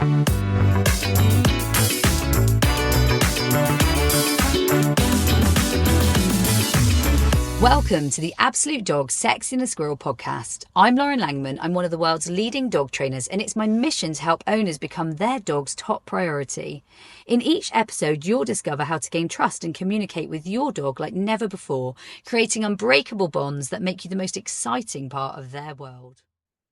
Welcome to the Absolute Dog Sex in a Squirrel podcast. I'm Lauren Langman. I'm one of the world's leading dog trainers, and it's my mission to help owners become their dog's top priority. In each episode, you'll discover how to gain trust and communicate with your dog like never before, creating unbreakable bonds that make you the most exciting part of their world.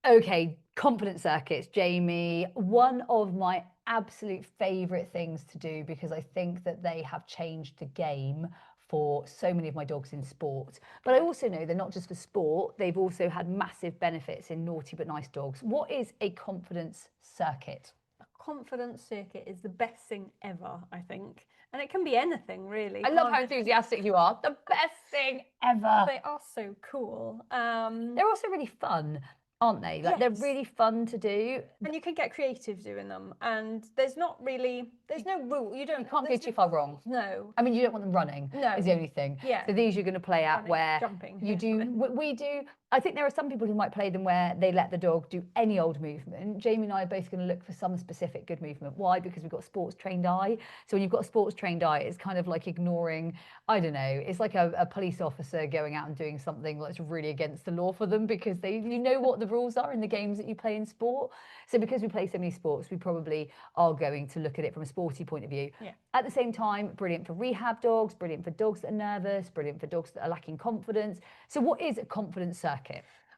Okay, confidence circuits, Jamie. One of my absolute favourite things to do, because I think that they have changed the game for so many of my dogs in sport. But I also know they're not just for sport, they've also had massive benefits in naughty but nice dogs. What is a confidence circuit? A confidence circuit is the best thing ever, I think. And it can be anything, really. I love how enthusiastic you are. The best thing ever. They are so cool. They're also really fun, aren't they? Like, they're really fun to do. And you can get creative doing them. And there's no rule. You can't go too far wrong. No. I mean, you don't want them running. No. Is the only thing. Yeah. So these you're going to play out where jumping. You do. We do. I think there are some people who might play them where they let the dog do any old movement. Jamie and I are both going to look for some specific good movement. Why? Because we've got a sports trained eye. So when you've got a sports trained eye, it's kind of like ignoring, I don't know, it's like a police officer going out and doing something that's really against the law for them, because you know what the rules are in the games that you play in sport. So because we play so many sports, we probably are going to look at it from a sporty point of view. Yeah. At the same time, brilliant for rehab dogs, brilliant for dogs that are nervous, brilliant for dogs that are lacking confidence. So what is a confidence circuit?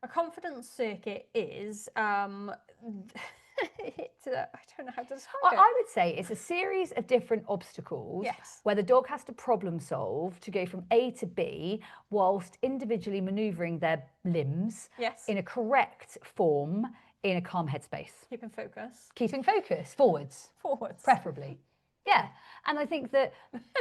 A confidence circuit is, I don't know how to describe it. I would say it's a series of different obstacles where the dog has to problem solve to go from A to B whilst individually manoeuvring their limbs in a correct form in a calm headspace. Keeping focus. Keeping focus. Forwards. Forwards. Preferably. Yeah. And I think that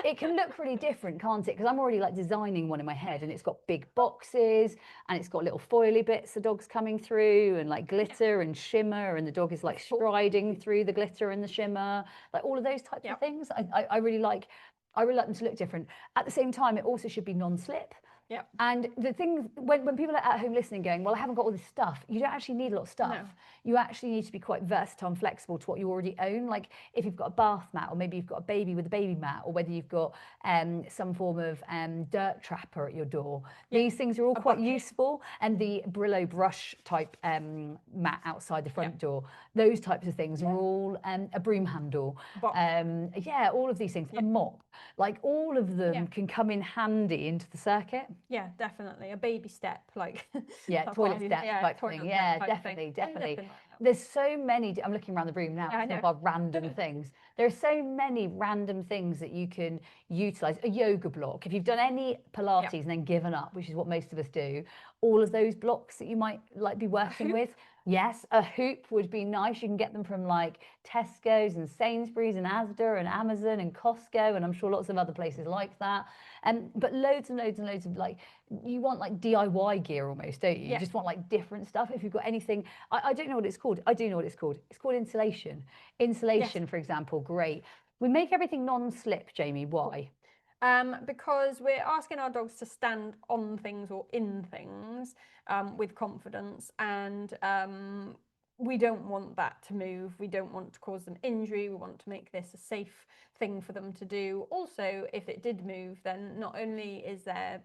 it can look really different, can't it? Because I'm already like designing one in my head, and it's got big boxes and it's got little foily bits the dog's coming through, and like glitter and shimmer, and the dog is like striding through the glitter and the shimmer, like all of those types of things. I really like them to look different. At the same time, it also should be non-slip. Yep. And the thing, when people are at home listening going, well, I haven't got all this stuff, you don't actually need a lot of stuff. No. You actually need to be quite versatile and flexible to what you already own. Like if you've got a bath mat, or maybe you've got a baby with a baby mat, or whether you've got some form of dirt trapper at your door. These things are all quite useful. And the Brillo brush type mat outside the front door, those types of things are all a broom handle. All of these things, a mop, like all of them can come in handy into the circuit. Yeah, definitely. A baby step, like toilet step type thing. Yeah, definitely. There's so many. I'm looking around the room now. Some of our random things. There are so many random things that you can utilize. A yoga block. If you've done any Pilates and then given up, which is what most of us do, all of those blocks that you might like be working with. Yes, a hoop would be nice. You can get them from like Tesco's and Sainsbury's and Asda and Amazon and Costco, and I'm sure lots of other places like that. But loads and loads and loads of, like, you want like DIY gear almost, don't you? You just want like different stuff. If you've got anything, I don't know what it's called. I do know what it's called. It's called insulation. Insulation, for example, great. We make everything non-slip, Jamie. Why? Because we're asking our dogs to stand on things or in things with confidence, and we don't want that to move. We don't want to cause them injury. We want to make this a safe thing for them to do. Also, if it did move, then not only is there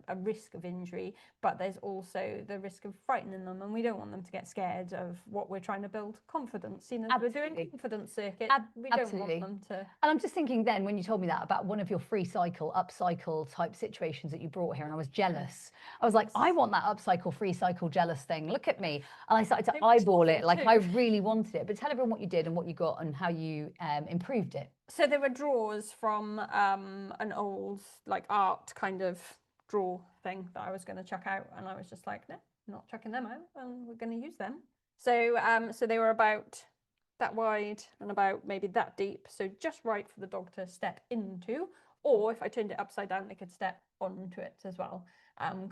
a risk of injury, but there's also the risk of frightening them, and we don't want them to get scared of what we're trying to build confidence. You know, we're doing confidence circuit. We don't want them to. And I'm just thinking then, when you told me that about one of your free cycle, upcycle type situations that you brought here, and I was jealous. I was like, I want that upcycle, free cycle, jealous thing. Look at me. And I started to eyeball it, like I really wanted it. But tell everyone what you did and what you got and how you improved it. So there were drawers from an old like art kind of drawer thing that I was going to chuck out, and I was just like, no, I'm not chucking them out, and we're going to use them. So so they were about that wide and about maybe that deep, so just right for the dog to step into, or if I turned it upside down, they could step onto it as well.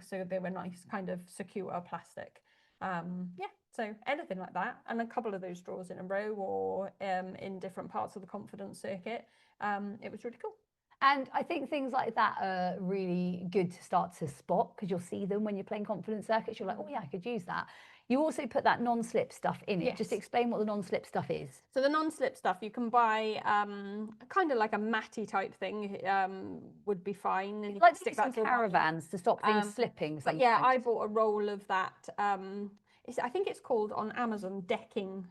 So they were nice, kind of secure plastic. So anything like that, and a couple of those drawers in a row or in different parts of the confidence circuit. It was really cool. And I think things like that are really good to start to spot, because you'll see them when you're playing confidence circuits. You're like, oh yeah, I could use that. You also put that non-slip stuff in it. Yes. Just explain what the non-slip stuff is. So the non-slip stuff, you can buy kind of like a matty type thing would be fine. And you Like can stick some that to caravans to stop things slipping But sometimes. yeah, I bought a roll of that. I think it's called on Amazon decking,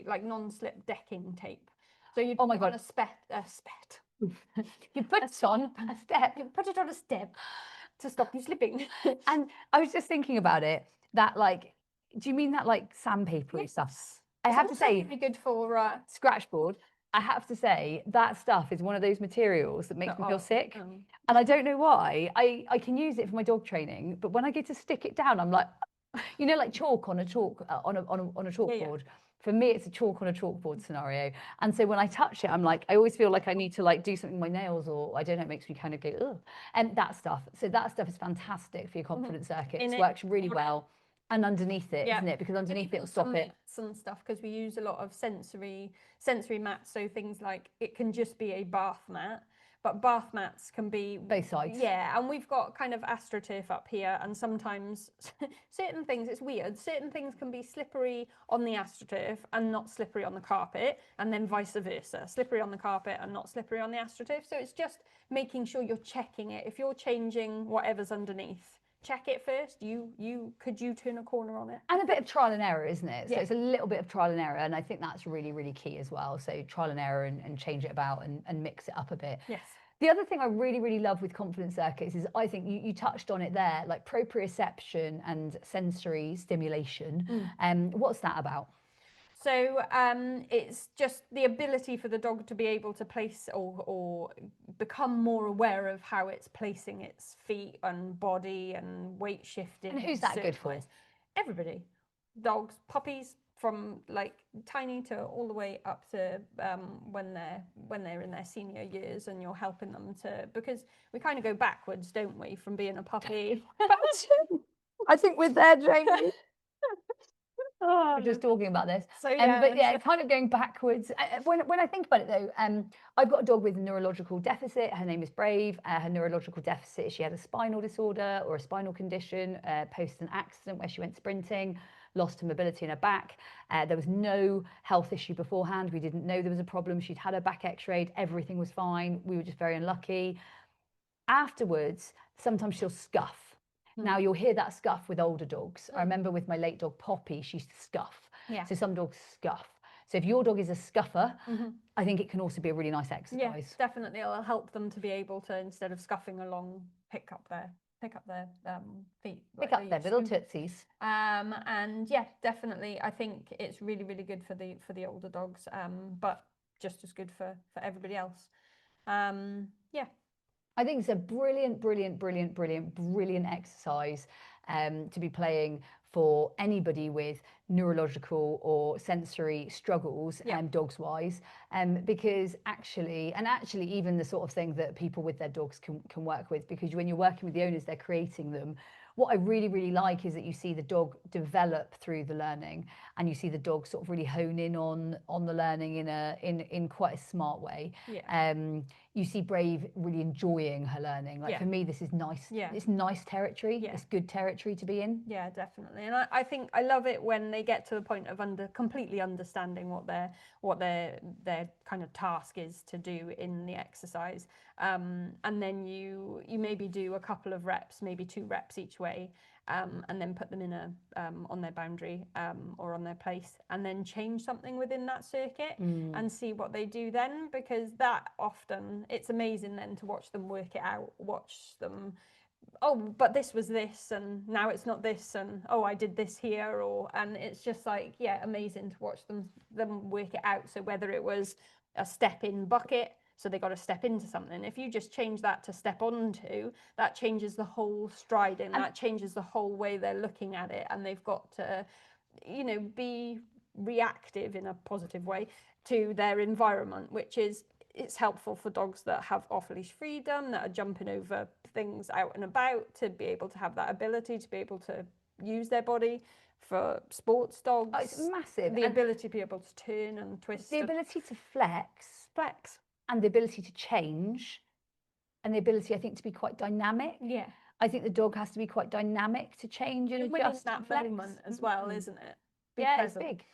like non-slip decking tape. So you oh my God. a spet. You put it on a step. You put it on a step to stop you slipping. And I was just thinking about it, that like, do you mean that like sandpaper Yes. stuff? I have to say, really good for scratch board. I have to say that stuff is one of those materials that makes me feel sick. And I don't know why. I can use it for my dog training, but when I get to stick it down, I'm like, you know, like chalk on a chalkboard. For me, it's a chalk on a chalkboard scenario. And so when I touch it, I'm like, I always feel like I need to like do something with my nails, or I don't know, it makes me kind of go, ugh. And that stuff. So that stuff is fantastic for your confidence circuits. It works really well. And underneath it, isn't it? Because underneath it will stop it. Some stuff, because we use a lot of sensory mats. So things like, it can just be a bath mat, but bath mats can be both sides. Yeah, and we've got kind of AstroTurf up here, and sometimes certain things, it's weird, certain things can be slippery on the AstroTurf and not slippery on the carpet, and then vice versa, slippery on the carpet and not slippery on the AstroTurf. So it's just making sure you're checking it. If you're changing whatever's underneath, check it first. Could you turn a corner on it? And a bit of trial and error, isn't it? So it's a little bit of trial and error, and I think that's really, really key as well. So trial and error, and change it about, and mix it up a bit. Yes. The other thing I really, really love with confidence circuits is, I think you touched on it there, like proprioception and sensory stimulation. What's that about? So it's just the ability for the dog to be able to place or become more aware of how it's placing its feet and body and weight shifting. And who's that good for? Everybody. Dogs, puppies, from like tiny to all the way up to when they're in their senior years, and you're helping them to, because we kind of go backwards, don't we, from being a puppy. I think we're there, Jamie. We're just talking about this. So yeah, but yeah, kind of going backwards. When I think about it though, I've got a dog with a neurological deficit. Her name is Brave. Her neurological deficit, she had a spinal disorder or a spinal condition post an accident where she went sprinting, lost her mobility in her back. There was no health issue beforehand. We didn't know there was a problem. She'd had her back x-rayed. Everything was fine. We were just very unlucky. Afterwards, sometimes she'll scuff. Now you'll hear that scuff with older dogs. I remember with my late dog Poppy, she used to scuff. So some dogs scuff. So if your dog is a scuffer, I think it can also be a really nice exercise. Yeah, definitely. It'll help them to be able to, instead of scuffing along, pick up their feet. Pick up their little tootsies. And yeah, definitely. I think it's really, really good for the older dogs, but just as good for everybody else. Yeah. I think it's a brilliant exercise to be playing for anybody with neurological or sensory struggles, dogs wise, because actually even the sort of thing that people with their dogs can work with, because when you're working with the owners, they're creating them. What I really, really like is that you see the dog develop through the learning, and you see the dog sort of really hone in on the learning in quite a smart way. You see Brave really enjoying her learning. Like for me, this is nice. It's nice territory. It's good territory to be in. Yeah, definitely. And I think I love it when they get to the point of completely understanding what their kind of task is to do in the exercise. And then you maybe do a couple of reps, maybe 2 reps each way, and then put them in on their boundary or on their place, and then change something within that circuit and see what they do then, because that often, it's amazing then to watch them work it out, watch them, oh, but this was this, and now it's not this, and oh, I did this here, and it's just like, yeah, amazing to watch them work it out. So whether it was a step in bucket, so they got to step into something, if you just change that to step onto, that changes the whole striding, that changes the whole way they're looking at it, and they've got to, be reactive in a positive way to their environment, which is, it's helpful for dogs that have off-leash freedom, that are jumping over things out and about, to be able to have that ability to be able to use their body. For sports dogs, it's massive. The ability to be able to turn and twist. The ability to flex. And the ability to change, and the ability, I think, to be quite dynamic. Yeah. I think the dog has to be quite dynamic to change and adjust. That moment as well, isn't it? Yeah, it's big.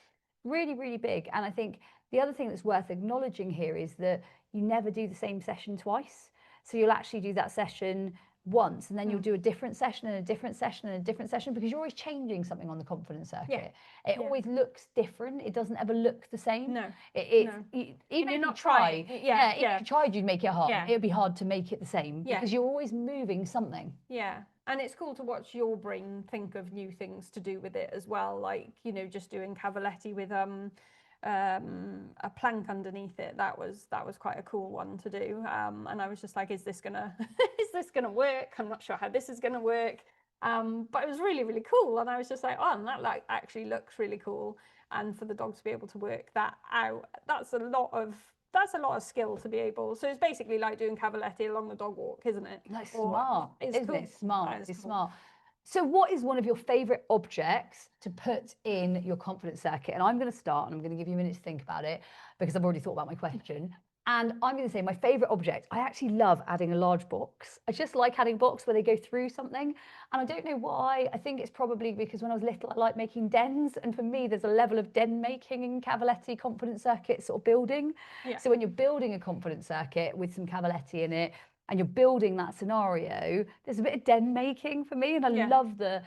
Really, really big. And I think the other thing that's worth acknowledging here is that you never do the same session twice. So you'll actually do that session once, and then you'll do a different session and a different session and a different session, because you're always changing something on the confidence circuit. It always looks different. It doesn't ever look the same. No. Even if you try, if you tried, you'd make it hard. It would be hard to make it the same because you're always moving something. Yeah. And it's cool to watch your brain think of new things to do with it as well. Like, you know, just doing cavaletti with a plank underneath it. That was quite a cool one to do. And I was just like, is this gonna work? I'm not sure how this is gonna work. But it was really, really cool. And I was just like, oh, and that like actually looks really cool. And for the dog to be able to work that out, that's a lot of skill to be able. So it's basically like doing cavaletti along the dog walk, isn't it? That's smart. Isn't it smart? It's cool. smart. So what is one of your favorite objects to put in your confidence circuit? And I'm going to start, and I'm going to give you a minute to think about it, because I've already thought about my question. And I'm going to say my favorite object, I actually love adding a large box. I just like adding a box where they go through something. And I don't know why. I think it's probably because when I was little, I liked making dens. And for me, there's a level of den making in cavaletti confidence circuit sort of building. So when you're building a confidence circuit with some cavaletti in it, and you're building that scenario, there's a bit of den making for me. And I love the,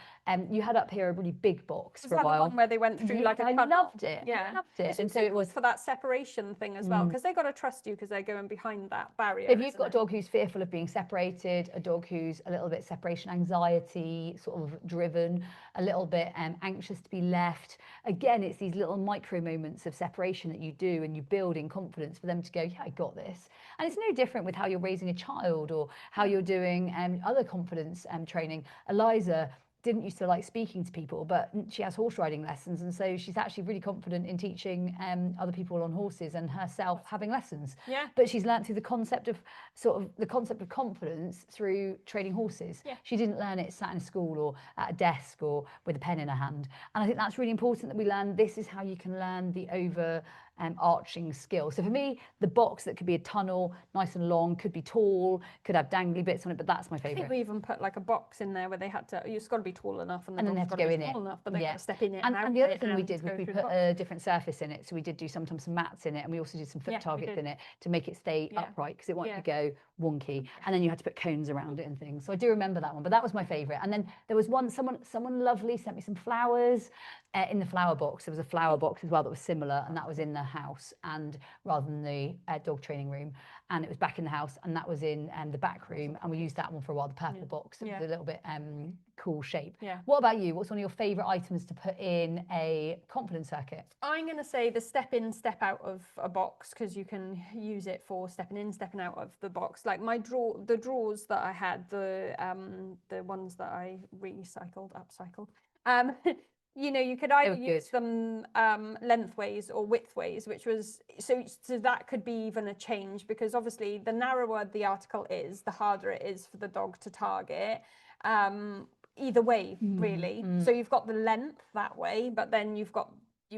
you had up here a really big box for a while. The one where they went through like a tunnel. I loved it. Yeah. I loved it. And so it was for that separation thing as well, because they got to trust you because they're going behind that barrier. If you've got a dog who's fearful of being separated, a dog who's a little bit separation anxiety sort of driven, a little bit anxious to be left, again, it's these little micro moments of separation that you do and you build in confidence for them to go, yeah, I got this. And it's no different with how you're raising a child or how you're doing other confidence training. Eliza didn't used to like speaking to people, but she has horse riding lessons, and so she's actually really confident in teaching other people on horses and herself having lessons. But she's learned through the concept of confidence through training horses. She didn't learn it sat in a school or at a desk or with a pen in her hand. And I think that's really important that we learn this is how you can learn the arching skill. So for me, the box that could be a tunnel, nice and long, could be tall, could have dangly bits on it, but that's my favourite. I think we even put like a box in there where they had to, it's got to be tall enough, and then they have to go in it. Enough, but they got to step in it. And the other thing we did was we put a different surface in it. So we did do sometimes some mats in it, and we also did some foot targets in it to make it stay upright, because it wanted to go wonky. And then you had to put cones around it and things. So I do remember that one, but that was my favourite. And then there was one, someone lovely sent me some flowers in the flower box. There was a flower box as well that was similar, and that was in the house, and rather than the dog training room, and it was back in the house, and that was in the back room, and we used that one for a while, the purple box. It was a little bit cool shape. What about you? What's one of your favourite items to put in a confidence circuit? I'm going to say the step in, step out of a box, because you can use it for stepping in, stepping out of the box. Like the drawers that I had, the ones that I upcycled. You know, you could either use them lengthways or widthways, which was, so that could be even a change, because obviously the narrower the article is, the harder it is for the dog to target. Either way, really. So you've got the length that way, but then you've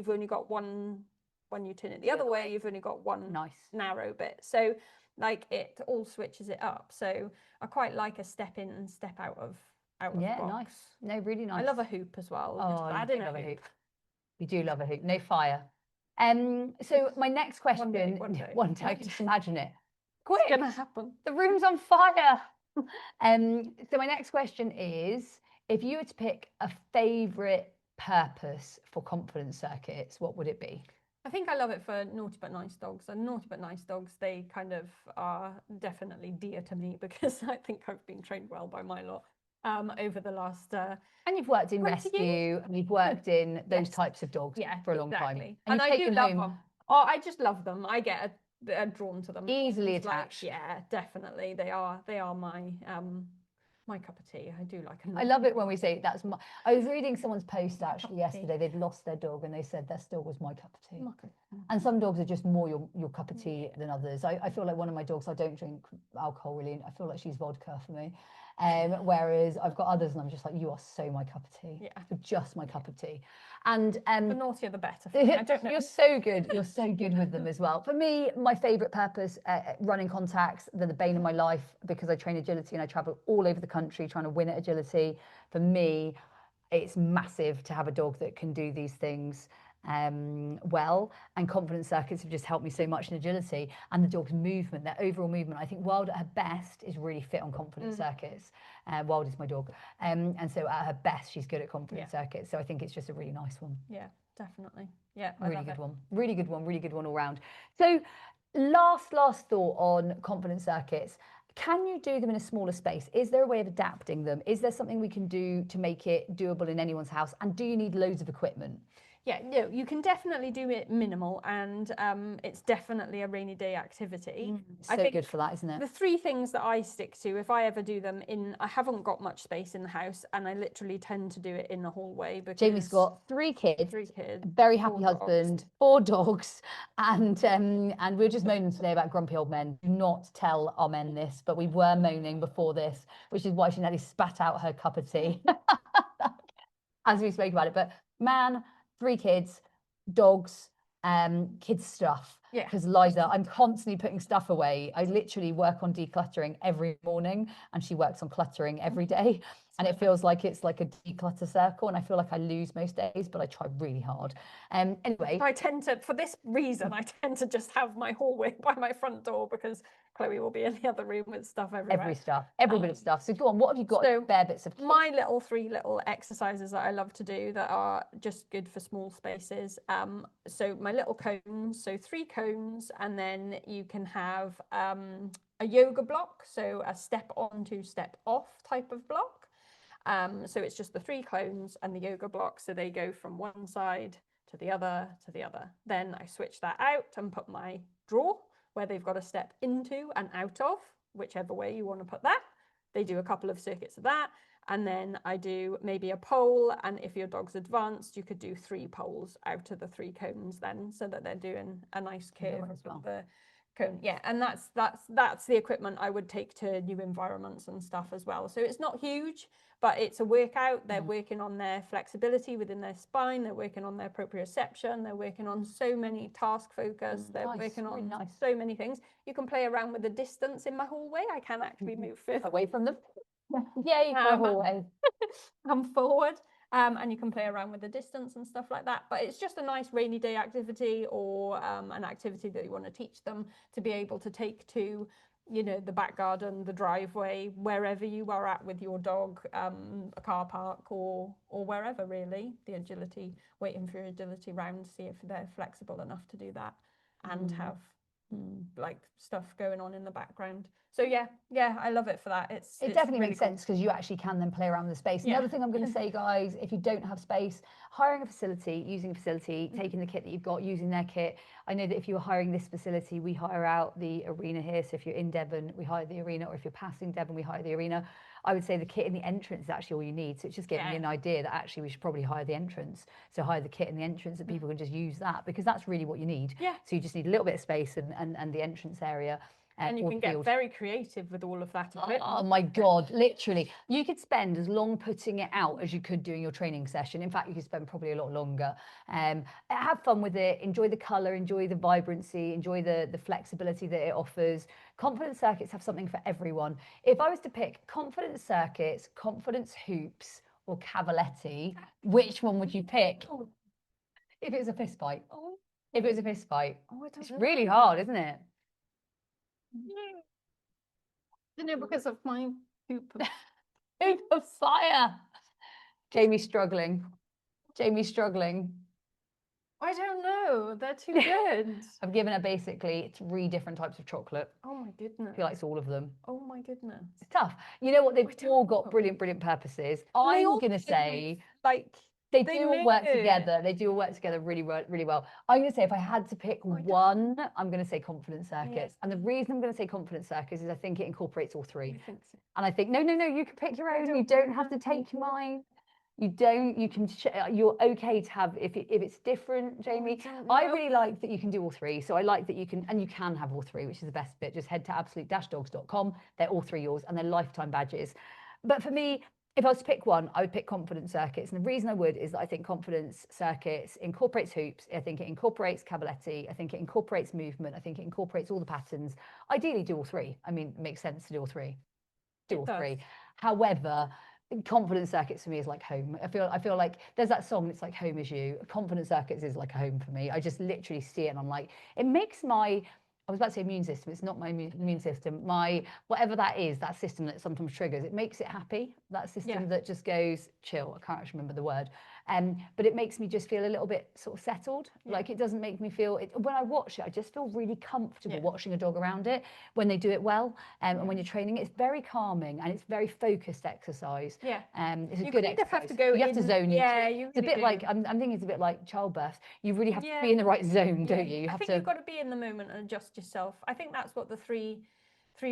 only got one, when you turn it the other way, you've only got one narrow bit. So like it all switches it up. So I quite like a step in and step out of the box. Nice. No, really nice. I love a hoop as well. I do love a hoop. We do love a hoop. No fire. So my next question, one day, I can just imagine it. Quick, it's gonna happen. The room's on fire. So my next question is, if you were to pick a favourite purpose for confidence circuits, what would it be? I think I love it for naughty but nice dogs. And naughty but nice dogs, they kind of are definitely dear to me, because I think I've been trained well by my lot over the last and you've worked in rescue, and you've worked in those types of dogs for a long time. And I do love them. Oh, I just love them. I get drawn to them. Easily attached. Like, yeah, definitely. They are my my cup of tea. I do like them. I love it when we say that's my. I was reading someone's post actually yesterday. They'd lost their dog, and they said their dog was my cup of tea. And some dogs are just more your cup of tea than others. I feel like one of my dogs, I don't drink alcohol really. I feel like she's vodka for me. Whereas I've got others and I'm just like, you are so my cup of tea. Yeah. You're just my cup of tea. And the naughtier the better. I don't know. You're so good. You're so good with them as well. For me, my favourite purpose, running contacts, they're the bane of my life because I train agility and I travel all over the country trying to win at agility. For me, it's massive to have a dog that can do these things well, and confidence circuits have just helped me so much in agility, and the dog's movement, their overall movement. I think Wild at her best is really fit on confidence circuits. Wild is my dog, and so at her best she's good at confidence circuits, so I think it's just a really nice one. Yeah, definitely. Yeah, really good one, really good one all round. So last thought on confidence circuits. Can you do them in a smaller space? Is there a way of adapting them? Is there something we can do to make it doable in anyone's house? And do you need loads of equipment? Yeah, no, you can definitely do it minimal, and it's definitely a rainy day activity. So good for that, isn't it? The 3 things that I stick to, if I ever do them I haven't got much space in the house, and I literally tend to do it in the hallway because Jamie's got 3 kids, a very happy husband, 4 dogs, and we were just moaning today about grumpy old men. Do not tell our men this, but we were moaning before this, which is why she nearly spat out her cup of tea as we spoke about it. But man, 3 kids, dogs, kids stuff. Yeah. Because Liza, I'm constantly putting stuff away. I literally work on decluttering every morning, and she works on cluttering every day. And it feels like it's like a declutter circle, and I feel like I lose most days, but I try really hard. Anyway, I tend to, for this reason, I tend to just have my hallway by my front door, because Chloe will be in the other room with stuff everywhere. Every bit of stuff. So go on, what have you got? So bare bits of kit? My 3 little exercises that I love to do that are just good for small spaces. So my little cones, so 3 cones, and then you can have a yoga block, so a step on to step off type of block. So it's just the 3 cones and the yoga block, so they go from one side to the other to the other. Then I switch that out and put my drawer where they've got to step into and out of, whichever way you want to put that. They do a couple of circuits of that, and then I do maybe a pole, and if your dog's advanced, you could do 3 poles out of the 3 cones then, so that they're doing a nice curve of the cone. Yeah, and that's the equipment I would take to new environments and stuff as well. So it's not huge, but it's a workout. They're working on their flexibility within their spine. They're working on their proprioception. They're working on so many task focus. They're working on so many things. You can play around with the distance in my hallway. I can actually move further away from them. Yeah, you go hallway. Come forward. And you can play around with the distance and stuff like that. But it's just a nice rainy day activity, or an activity that you want to teach them to be able to take to, you know, the back garden, the driveway, wherever you are at with your dog, a car park, or wherever really. The agility, waiting for your agility round to see if they're flexible enough to do that, and have like stuff going on in the background. So yeah, I love it for that. It definitely really makes sense, because you actually can then play around with the space. Yeah. Another thing I'm going to say, guys, if you don't have space, hiring a facility, using a facility, taking the kit that you've got, using their kit. I know that if you're hiring this facility, we hire out the arena here. So if you're in Devon, we hire the arena, or if you're passing Devon, we hire the arena. I would say the kit and the entrance is actually all you need. So it's just giving you an idea that actually we should probably hire the entrance. So hire the kit and the entrance, that people can just use that, because that's really what you need. Yeah. So you just need a little bit of space and the entrance area. And you can get very creative with all of that equipment. Oh my God, literally. You could spend as long putting it out as you could doing your training session. In fact, you could spend probably a lot longer. Have fun with it, enjoy the colour, enjoy the vibrancy, enjoy the flexibility that it offers. Confidence circuits have something for everyone. If I was to pick confidence circuits, confidence hoops, or cavaletti, which one would you pick? If it was a fist fight. If it was a fist fight. It's really hard, isn't it? Because of my hoop of fire. Jamie's struggling. I don't know. They're too good. I've given her basically 3 different types of chocolate. Oh my goodness. She likes all of them. Oh my goodness. It's tough. You know what? They've all got brilliant purposes. I'm going to say, like, they do all work together. They do all work together really well. I'm going to say, if I had to pick one, I'm going to say confidence circuits. Yes. And the reason I'm going to say confidence circuits is I think it incorporates all 3. I think so. And I think, no, you can pick your own. You don't have to take mine. You don't, you can, you're okay to have, if it's different, Jamie. I really like that you can do all 3. So I like that you can, and you can have all 3, which is the best bit. Just head to absolute-dogs.com. They're all 3 yours, and they're lifetime badges. But for me, if I was to pick one, I would pick confidence circuits. And the reason I would is that I think confidence circuits incorporates hoops. I think it incorporates cavaletti. I think it incorporates movement. I think it incorporates all the patterns. Ideally, do all three. I mean, it makes sense to do all three. Do all three. However, confidence circuits for me is like home. I feel like there's that song, it's like home is you. Confidence circuits is like a home for me. I just literally see it and I'm like, it makes my, I was about to say immune system. It's not my immune system. My, whatever that is, that system that sometimes triggers, it makes it happy. That system that just goes chill. I can't actually remember the word. But it makes me just feel a little bit sort of settled. Like it doesn't make me feel, when I watch it, I just feel really comfortable watching a dog around it when they do it well. And when you're training it, it's very calming and it's very focused exercise. It's a good exercise. Have to go you have to zone in. It's a bit like, I'm thinking it's a bit like childbirth. You really have to be in the right zone, don't you? I think you've got to be in the moment and adjust yourself. I think that's what the three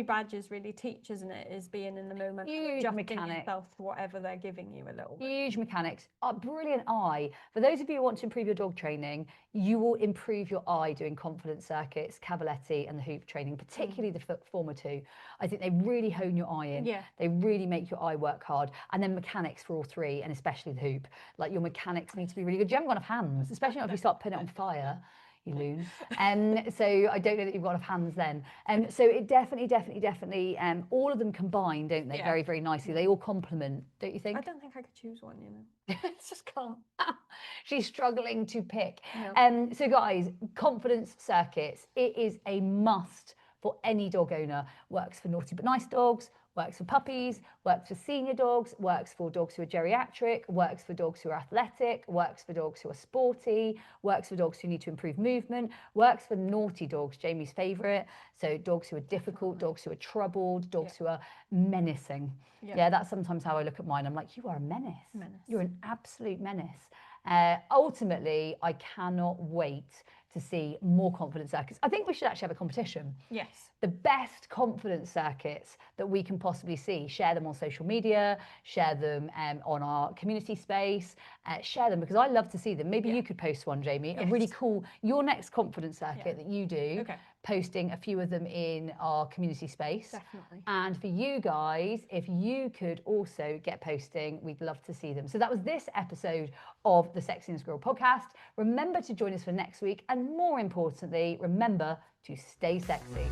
badges really teach, isn't it? Is being in the moment, adjusting yourself to whatever they're giving you a little bit. Huge mechanics. A brilliant eye. For those of you who want to improve your dog training, you will improve your eye doing confidence circuits, cavaletti and the hoop training, particularly the former two. I think they really hone your eye in. They really make your eye work hard. And then mechanics for all three, and especially the hoop. Like your mechanics need to be really good. You haven't got enough hands, especially not if you start putting it on fire. You loon. So I don't know that you've got enough hands then. So it definitely, all of them combine, don't they? Very, very nicely. They all complement, don't you think? I don't think I could choose one, you know. It's just can't. She's struggling to pick. So guys, confidence circuits, it is a must for any dog owner. Works for naughty but nice dogs, works for puppies, works for senior dogs, works for dogs who are geriatric, works for dogs who are athletic, works for dogs who are sporty, works for dogs who need to improve movement, works for naughty dogs, Jamie's favourite. So dogs who are difficult, dogs who are troubled, dogs who are menacing. That's sometimes how I look at mine. I'm like, you are a menace. You're an absolute menace. Ultimately, I cannot wait to see more confidence circuits. I think we should actually have a competition. The best confidence circuits that we can possibly see, share them on social media, share them on our community space, share them because I love to see them. Maybe you could post one, Jamie, a really cool, your next confidence circuit that you do, posting a few of them in our community space. And for you guys, if you could also get posting, we'd love to see them. So that was this episode of the Sexy and Squirrel podcast. Remember to join us for next week. And more importantly, remember to stay sexy.